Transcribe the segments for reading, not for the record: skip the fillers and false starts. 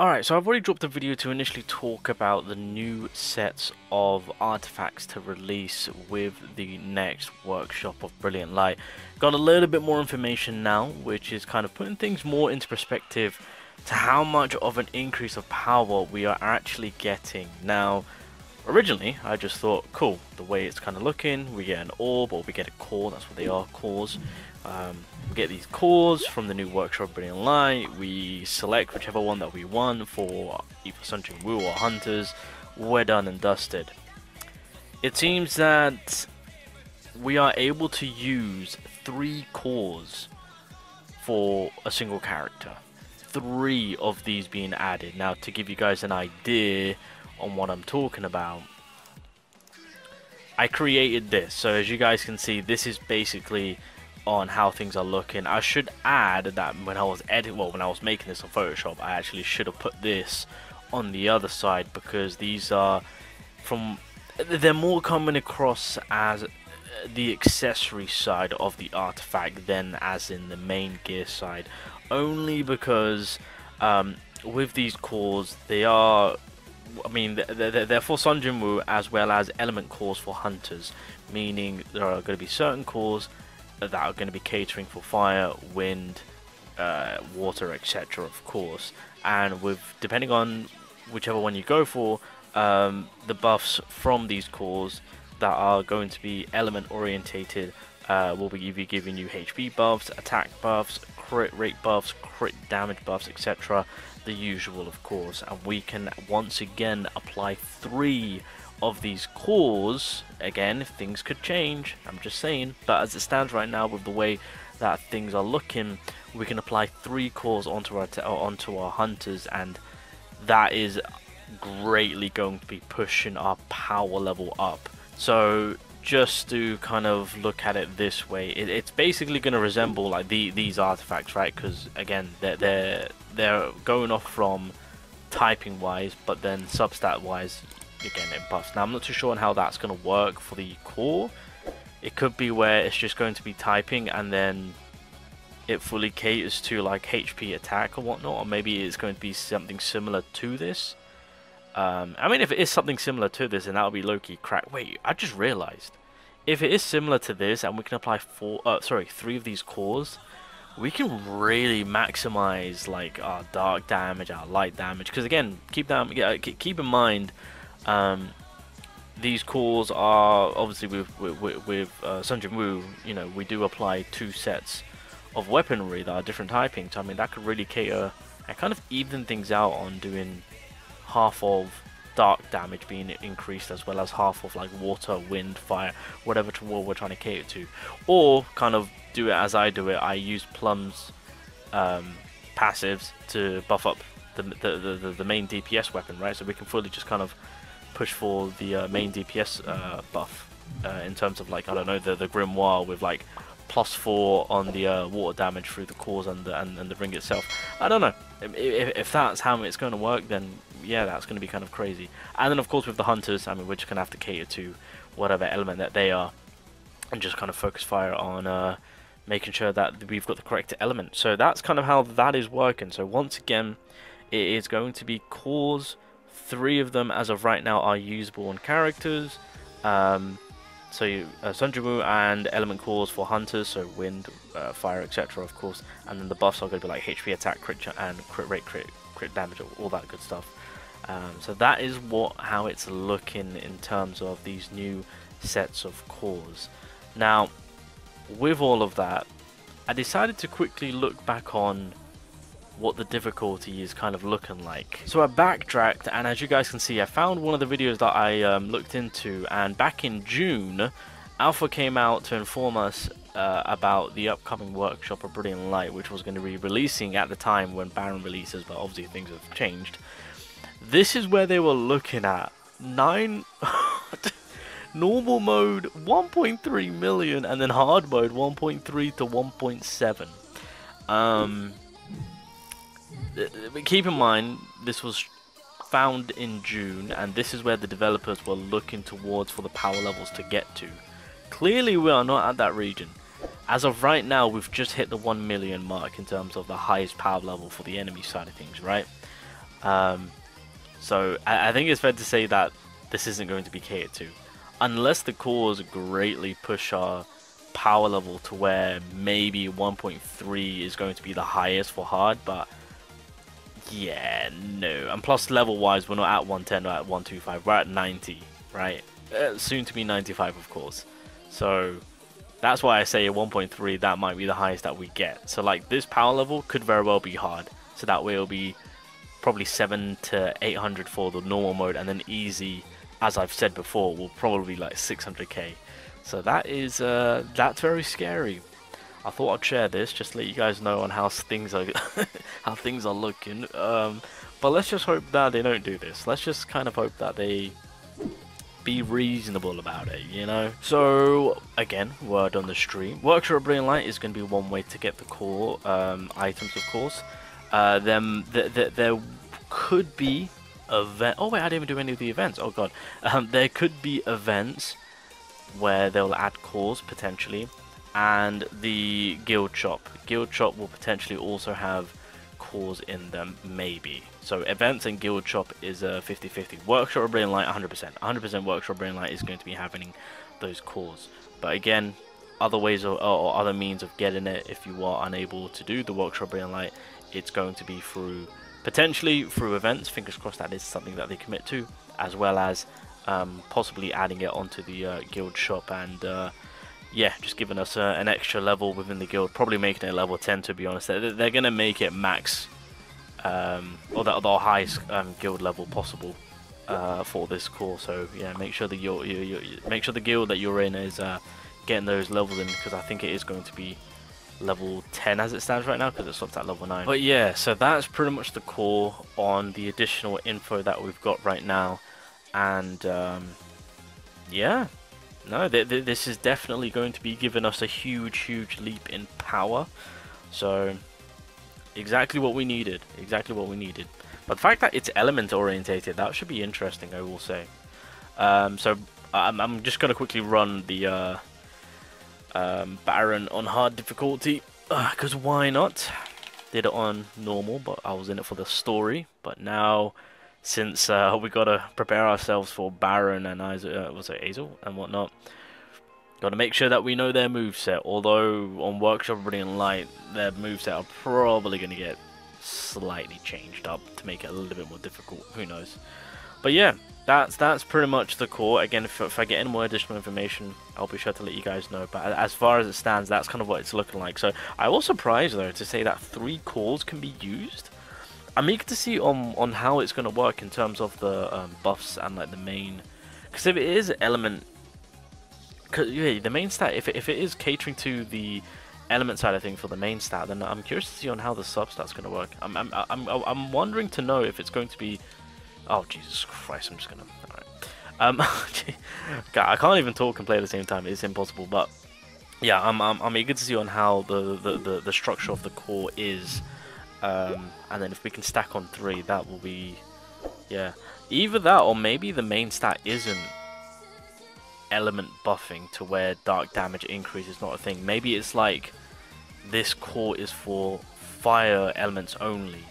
Alright, so I've already dropped a video to initially talk about the new sets of artifacts to release with the next workshop of Brilliant Light. Got a little bit more information now, which is kind of putting things more into perspective to how much of an increase of power we are actually getting. Now, originally, I just thought, cool, the way it's kind of looking, we get an orb or we get a core, that's what they are, cores. We get these cores from the new workshop Brilliant Light, we select whichever one that we want for either Sun Jin Woo or Hunters, we're done and dusted. It seems that we are able to use 3 cores for a single character. 3 of these being added. Now, to give you guys an idea on what I'm talking about, I created this. So as you guys can see, this is basically on how things are looking. I should add that when I was when I was making this on Photoshop, I actually should have put this on the other side, because these are they're more coming across as the accessory side of the artifact than as in the main gear side, only because with these cores, they are, I mean, they're for Sun Jin Woo as well as element cores for Hunters, meaning there are going to be certain cores that are going to be catering for fire, wind, water, etc. of course, and with depending on whichever one you go for, the buffs from these cores that are going to be element orientated will be either giving you HP buffs, attack buffs, crit rate buffs, crit damage buffs, etc. The usual, of course, and we can once again apply 3 of these cores. Again, things could change, I'm just saying, but as it stands right now, with the way that things are looking, we can apply 3 cores onto our Hunters, and that is greatly going to be pushing our power level up. So just to kind of look at it this way, it's basically going to resemble like these artifacts, right? Because again, they're going off from typing wise, but then substat wise, again, it buffs. Now I'm not too sure on how that's going to work for the core. It could be where it's just going to be typing and then it fully caters to like HP attack or whatnot, or maybe it's going to be something similar to this. I mean, if it is something similar to this, then that would be low-key crack. Wait, I just realized, if it is similar to this and we can apply 3 of these cores, we can really maximize like our dark damage, our light damage. Because again, keep in mind, these cores are obviously with Sun Jin Woo, you know, we do apply 2 sets of weaponry that are different typings. So I mean, that could really cater and kind of even things out on doing half of dark damage being increased, as well as half of like water, wind, fire, whatever we're trying to cater to, or kind of do it as I do it. I use Plum's passives to buff up the main DPS weapon, right? So we can fully just kind of push for the main DPS buff in terms of like, I don't know, the Grimoire with like +4 on the water damage through the cores and the ring itself. I don't know if that's how it's going to work, then yeah, that's going to be kind of crazy. And then of course with the Hunters, I mean, we're just going to have to cater to whatever element that they are and just kind of focus fire on making sure that we've got the correct element. So that's kind of how that is working. So once again, it is going to be cores. 3 of them as of right now are usable on characters. So Sun Jin Woo and element cores for Hunters, so wind, fire, etc. of course, and then the buffs are going to be like HP attack, crit and crit rate, crit damage, all that good stuff. So that is how it's looking in terms of these new sets of cores. Now, with all of that, I decided to quickly look back on what the difficulty is kind of looking like. So I backtracked, and as you guys can see, I found one of the videos that I looked into, and back in June, Alpha came out to inform us about the upcoming workshop of Brilliant Light, which was going to be releasing at the time when Baron releases, but obviously things have changed. This is where they were looking at 9 normal mode 1.3 million, and then hard mode 1.3 to 1.7. But keep in mind, this was found in June, and this is where the developers were looking towards for the power levels to get to. Clearly we are not at that region. As of right now, we've just hit the 1 million mark in terms of the highest power level for the enemy side of things, right? So I think it's fair to say that this isn't going to be catered to, unless the cores greatly push our power level to where maybe 1.3 is going to be the highest for hard, but yeah, no. And plus level wise, we're not at 110 or at 125, we're at 90, right? Soon to be 95, of course. So that's why I say at 1.3 that might be the highest that we get. So like this power level could very well be hard, so that way it'll be probably 700 to 800 for the normal mode, and then easy, as I've said before, will probably be like 600k. So that is that's very scary. I thought I'd share this just to let you guys know on how things are how things are looking. But let's just hope that they don't do this. Let's just kind of hope that they be reasonable about it, you know. So again, word on the stream, Workshop of Brilliant Light is going to be one way to get the core items, of course. Then there could be event. Oh wait, I didn't even do any of the events. Oh god, there could be events where they'll add cores potentially, and the guild shop. Guild shop will potentially also have cores in them, maybe. So events and guild shop is a 50-50. Workshop of Brilliant Light, 100%. 100% Workshop of Brilliant Light is going to be having those cores. But again, other ways or other means of getting it, if you are unable to do the Workshop of Brilliant Light, it's going to be through, potentially through events. Fingers crossed that is something that they commit to, as well as possibly adding it onto the guild shop, and yeah, just giving us an extra level within the guild, probably making it level 10, to be honest. They're going to make it max, or the highest guild level possible for this core. So yeah, make sure that make sure the guild that you're in is getting those levels in, because I think it is going to be level 10 as it stands right now, because it stops at level 9. But yeah, so that's pretty much the core on the additional info that we've got right now. And yeah, no, this is definitely going to be giving us a huge leap in power. So exactly what we needed, but the fact that it's element orientated, that should be interesting, I will say. So I'm just gonna quickly run the Baron on hard difficulty, because why not? Did it on normal, but I was in it for the story. But now, since we gotta prepare ourselves for Baron and Azel and whatnot, gotta make sure that we know their moveset. Although on Workshop of Brilliant Light, their moveset are probably gonna get slightly changed up to make it a little bit more difficult. Who knows? But yeah, that's pretty much the core. Again, if I get any more additional information, I'll be sure to let you guys know. But as far as it stands, that's kind of what it's looking like. So I was surprised though to say that 3 cores can be used. I'm eager to see on how it's going to work in terms of the buffs and like the main, because if it is element, cause yeah, the main stat, if it is catering to the element side of things for the main stat, then I'm curious to see on how the sub stat's going to work. I'm wondering to know if it's going to be. Oh Jesus Christ! I'm just gonna. Alright. God, I can't even talk and play at the same time. It's impossible. But yeah, I'm eager to see on how the structure of the core is. And then if we can stack on 3, that will be, yeah, either that or maybe the main stat isn't element buffing to where dark damage increase is not a thing. Maybe it's like this core is for fire elements only,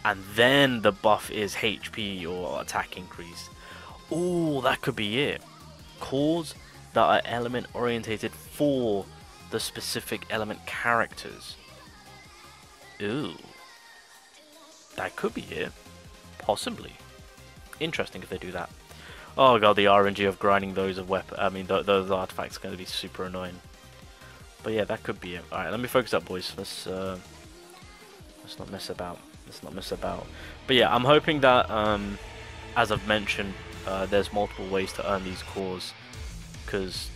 and then the buff is HP or attack increase. Oh, that could be it. Cores that are element orientated for the specific element characters. Ooh. That could be it. Possibly. Interesting if they do that. Oh god, the RNG of grinding those of those artifacts are going to be super annoying. But yeah, that could be it. Alright, let me focus up, boys. Let's not mess about. But yeah, I'm hoping that, as I've mentioned, there's multiple ways to earn these cores, because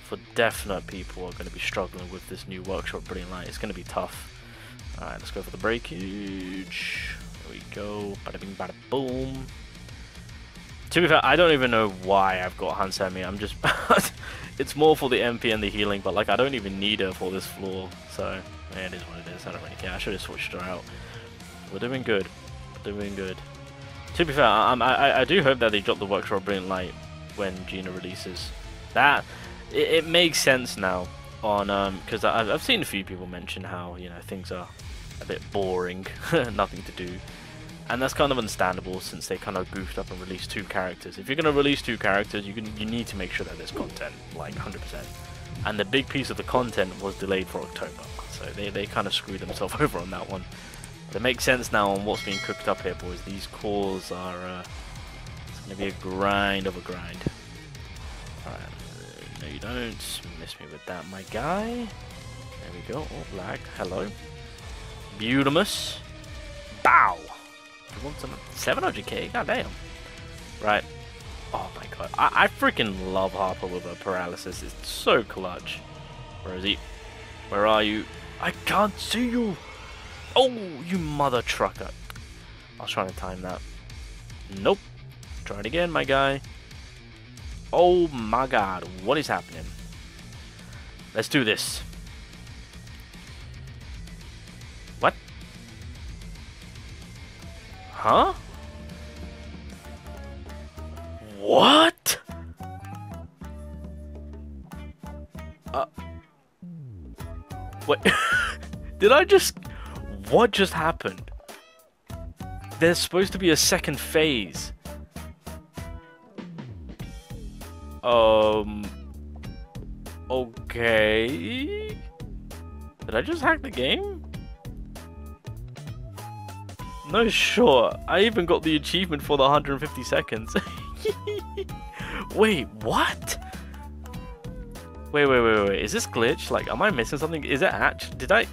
for definite people are going to be struggling with this new Workshop Brilliant Light. It's going to be tough. Alright, let's go for the breakage. There we go. Bada bing, bada boom. To be fair, I don't even know why I've got Hansemi. I'm just... it's more for the MP and the healing, but like I don't even need her for this floor. So, yeah, it is what it is. I don't really care. I should have switched her out. We're doing good. To be fair, I do hope that they drop the Workshop Brilliant Light when Gina releases. That... It makes sense now. On because I've seen a few people mention how, you know, things are a bit boring, nothing to do. And that's kind of understandable since they kind of goofed up and released 2 characters. If you're going to release 2 characters, you need to make sure that there's content, like 100%. And the big piece of the content was delayed for October. So they kind of screwed themselves over on that one. But it makes sense now on what's being cooked up here, boys. These calls are... it's going to be a grind of a grind. Alright, no you don't. Miss me with that, my guy. There we go. Oh, lag. Hello. Beautimus. Bow! You want some 700k? God damn. Right. Oh my god. I freaking love Harper with her paralysis. It's so clutch. Where is he? Where are you? I can't see you! Oh, you mother trucker. I was trying to time that. Nope. Try it again, my guy. Oh my god. What is happening? Let's do this. What? Huh? What? Wait. Did I just... What just happened? There's supposed to be a second phase. Okay. Did I just hack the game? No, sure. I even got the achievement for the 150 seconds. Wait, what? Wait. Is this glitch? Like, am I missing something? Is it actually... Did I...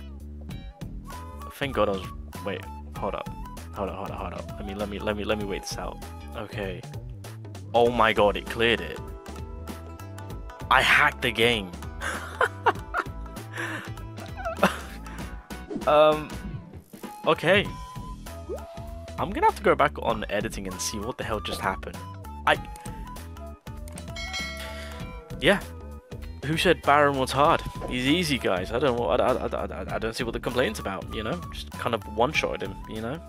Thank God I was... Wait, hold up. Hold up. Let me wait this out. Okay. Oh my god, it cleared it. I hacked the game. Okay. I'm gonna have to go back on editing and see what the hell just happened. Yeah. Who said Baron was hard? He's easy, guys. I don't see what the complaint's about, you know? Just kind of one-shotted him, you know?